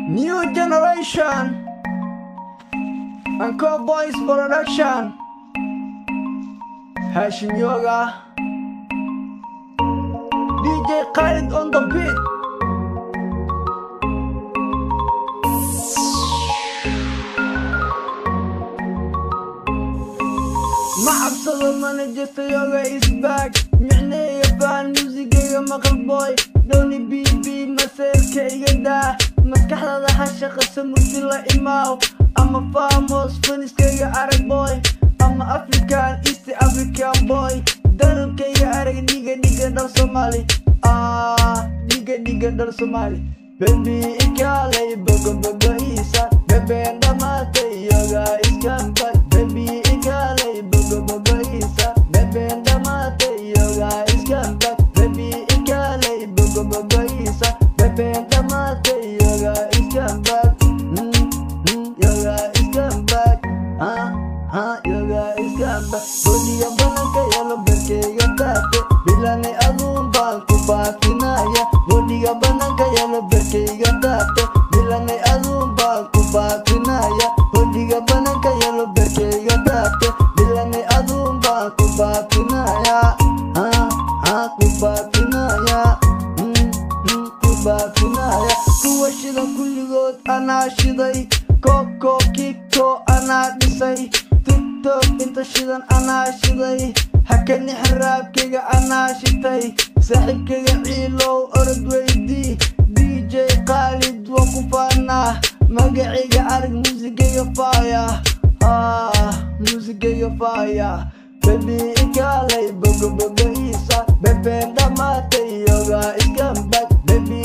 New generation and Cowboys production. Hashim Yoga, DJ Khalid on the beat. معبصر manager Yoga is back. معني يفعل موسيقى مقل boy. دوني بي مسيركيga daa. maskaxdada ha shaqayso murti la imaaw. ama famos faniskayga arag boy. ama African East African boy. dalkayga arag niga dhal Somali. niga dhal Somali. Baby ikaalay bogo isa. Bebeen dhamaatay Yoga iskan back. Baby ikaalay bogo isa. Bebeen dhamaatay Yoga iskan back. Baby ikaalay bogo isa. Bebeen dhamaatay Yoga iskan back. Yoga iskan back. Yoga iskan back. Bodiga bananka yalo berkeyga taate. Bilani adun baan ku baafinaya. Bodiga bananka yalo berkeyga taate. Bilani adun baan ku baafinaya. Bodiga bananka yalo berkeyga taate. Bilani adun baan ku baafinaya. Ku baafinaya. Ku baafinaya. Kuwa shida kulligood anaa shiday. Koko kiko anaa dhisay. TikTok inta shidan anaa shiday. hakani xaraabkayga anaa shitay. saaxiibkayga ciilow orod weydii. DJ Khalid waan ku faanaa. magacayga arag muusigayga faaya. muusigayga faaya. Baby ikaalay bogo isa. Bebeen dhamaatay Yoga iskan back. Baby